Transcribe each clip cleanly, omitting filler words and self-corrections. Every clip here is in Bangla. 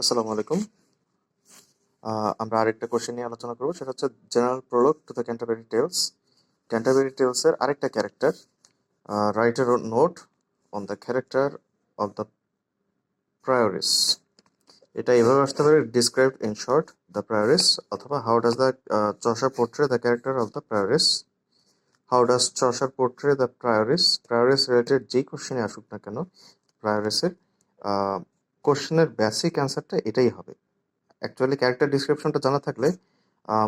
আসসালামু আলাইকুম। আমরা আরেকটা কোশ্চেন নিয়ে আলোচনা করবো, সেটা হচ্ছে general prologue to the Canterbury Tales. Canterbury টেলসের আরেকটা character, write a note on the character of the prioress. এটা এভাবে আসতে পারে, describe in short the prioress, অথবা how does the Chaucer portray the character of the prioress. How does Chaucer portray the prioress, prioress related যেই কোশ্চেনে আসুক না কেন, প্রায়োরিসের কোশ্চেনের বেসিক অ্যান্সারটা এটাই হবে। অ্যাকচুয়ালি ক্যারেক্টার ডিসক্রিপশনটা জানা থাকলে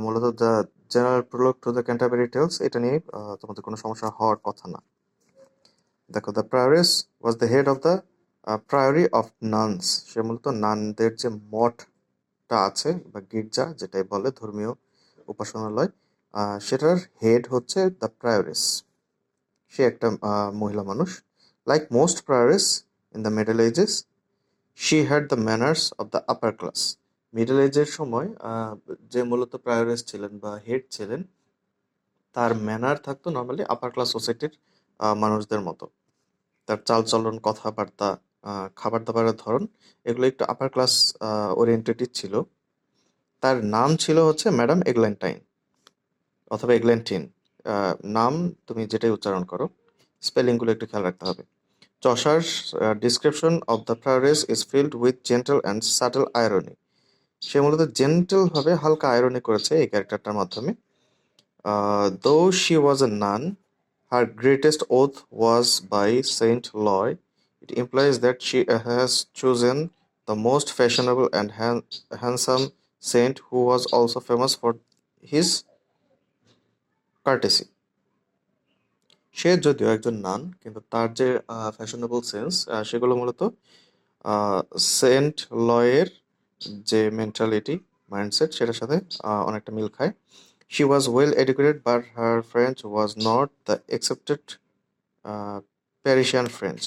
মূলত the general prologue to the Canterbury Tales এটা নিয়ে তোমাদের কোনো সমস্যা হওয়ার কথা না। দেখো, the prioress was the head of the priory of nuns. সে মূলত নানদের যে মঠটা আছে বা গির্জা যেটাই বলে, ধর্মীয় উপাসনালয়, সেটার হেড হচ্ছে দ্য প্রায়োরিস। সে একটা মহিলা মানুষ। Like most prioress in the middle ages, she had the manners of the upper class. Middle এজের সময় যে মূলত প্রায়োরিস ছিলেন বা হেড ছিলেন, তার ম্যানার থাকতো নর্মালি আপার ক্লাস সোসাইটির মানুষদের মতো। তার চালচলন, কথাবার্তা, খাবার দাবারের ধরন, এগুলো একটু আপার ক্লাস ওরিয়েন্টেডই ছিল। তার নাম ছিল হচ্ছে ম্যাডাম এগল্যান্টাইন অথবা এগল্যান্টিন। নাম তুমি যেটাই উচ্চারণ করো, স্পেলিংগুলো একটু খেয়াল রাখতে হবে। Chaucer's description of the prioress is filled with gentle and subtle irony. সে মূলত জেন্টাল ভাবে হালকা আয়রনি করেছে এই ক্যারেক্টারটার মাধ্যমে। Though she was a nun, her greatest oath was by Saint Loy. It implies that she has chosen the most fashionable and handsome saint who was also famous for his courtesy. সে যদিও একজন নান, কিন্তু তার যে ফ্যাশনেবল সেন্স, সেগুলো মূলত সেন্ট লয়ের যে মেন্টালিটি, মাইন্ডসেট, সেটার সাথে অনেকটা মিল খায়। She was well educated, but her French was not the accepted Parisian French.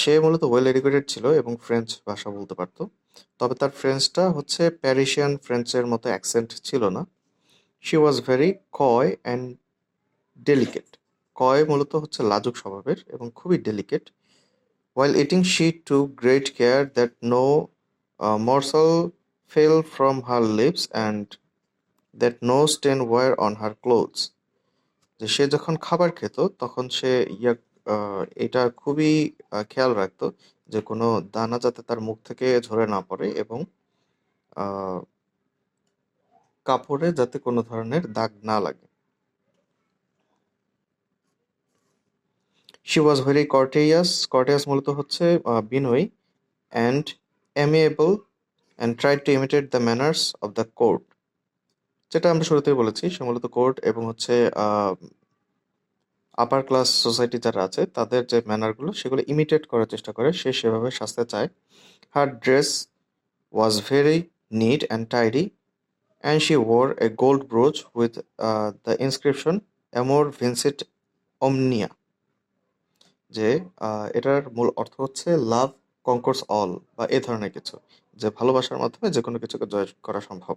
সে মূলত ওয়েল এডুকেটেড ছিল এবং ফ্রেঞ্চ ভাষা বলতে পারত, তবে তার ফ্রেঞ্চটা হচ্ছে প্যারিসিয়ান ফ্রেঞ্চের মতো অ্যাকসেন্ট ছিল না। শি ওয়াজ ভেরি কয় অ্যান্ড ডেলিকেট। কয় মূলত হচ্ছে লাজুক স্বভাবের এবং খুবই delicate. While eating, she took great care that no morsel fell from her lips and that no stain were on her clothes. যে সে যখন খাবার খেত তখন সে এটা খুবই খেয়াল রাখতো যে কোনো দানা যাতে তার মুখ থেকে ঝরে না পড়ে এবং আহ, কাপড়ে যাতে কোনো ধরনের দাগ না লাগে। She was very কর্টেয়াস। কর্টেয়াস মূলত হচ্ছে বিনয়ী, and amiable, and tried to imitate the manners of the court. যেটা আমরা শুরুতেই বলেছি, সে মূলত কোর্ট এবং হচ্ছে আপার ক্লাস সোসাইটি যারা আছে তাদের যে ম্যানারগুলো সেগুলো ইমিটেট করার চেষ্টা করে, সে সেভাবে সাজতে চায়। হার dress was very neat and tidy, and she wore a gold brooch with the inscription Amor Vincit Omnia, যে এটার মূল অর্থ হচ্ছে লাভ কনকোর্স অল, বা এ ধরনের কিছু, যে ভালোবাসার মাধ্যমে যে কোনো কিছুকে জয় করা সম্ভব।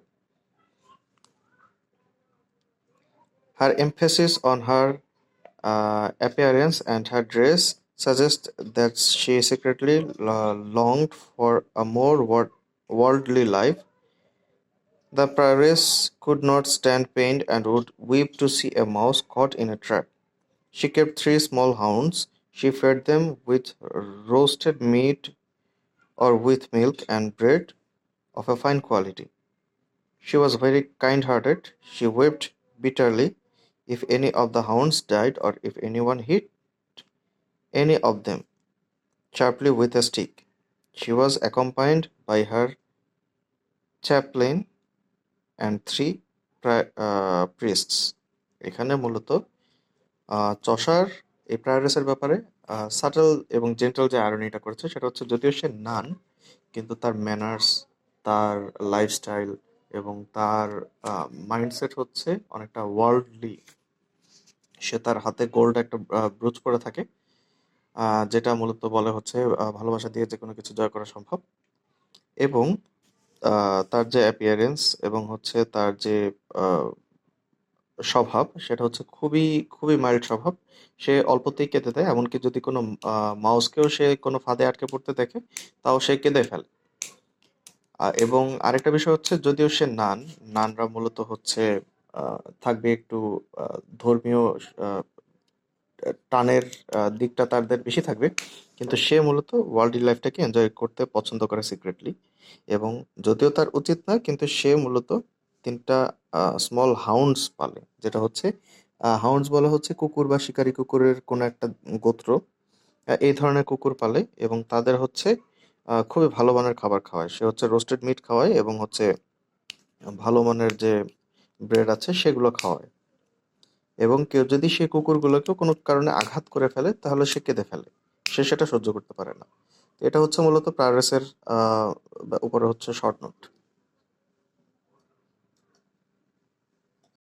Her emphasis on her appearance and her dress suggest that she secretly longed for a more worldly life. The prioress could not stand pain and would weep to see a mouse caught in a trap. She kept 3 small hounds. She fed them with roasted meat or with milk and bread of a fine quality. She was very kind-hearted. She wept bitterly if any of the hounds died or if anyone hit any of them sharply with a stick. She was accompanied by her chaplain and 3 priests. এখানে মূলত চসার এই প্রায়োরিসের ব্যাপারে সাটল এবং জেন্টাল যে আয়রনিটা করেছে সেটা হচ্ছে, যদিও সে নান, কিন্তু তার ম্যানার্স, তার লাইফস্টাইল এবং তার মাইন্ডসেট হচ্ছে অনেকটা ওয়ার্ল্ডলি। সে তার হাতে গোল্ড একটা ব্রুচ পরে থাকে, যেটা মূলত বলে হচ্ছে ভালোবাসা দিয়ে যে কোনো কিছু জয় করা সম্ভব। এবং তার যে অ্যাপিয়ারেন্স এবং হচ্ছে তার যে স্বভাব, সেটা হচ্ছে খুবই খুবই মাইল্ড স্বভাব। সে অল্পতেই কেঁদে দেয়, এমনকি যদি কোনো মাউসকেও সে কোনো ফাঁদে আটকে পড়তে দেখে তাও সে কেঁদে ফেলে। এবং আরেকটা বিষয় হচ্ছে যদিও সে নানরা মূলত হচ্ছে থাকবে একটু ধর্মীয় আহ, টানের দিকটা তাদের বেশি থাকবে, কিন্তু সে মূলত ওয়ার্ল্ড লাইফটাকে এনজয় করতে পছন্দ করে সিক্রেটলি। এবং যদিও তার উচিত না, কিন্তু সে মূলত 3টা স্মল হাউন্ডস পালে, যেটা হচ্ছে হাউন্ডস বলা হচ্ছে কুকুর বা শিকারী কুকুরের কোনো একটা গোত্র। এই ধরনের কুকুর পালে এবং তাদের হচ্ছে খুবই ভালো মানের খাবার খাওয়ায়। সে হচ্ছে রোস্টেড মিট খাওয়ায় এবং হচ্ছে ভালো মানের যে ব্রেড আছে সেগুলো খাওয়ায়। এবং কেউ যদি সেই কুকুরগুলোকে কোনো কারণে আঘাত করে ফেলে তাহলে সে কেঁদে ফেলে। সে সেটা সহ্য করতে পারে না। তো এটা হচ্ছে মূলত প্রায়োরিসের উপরে হচ্ছে শর্ট নোট।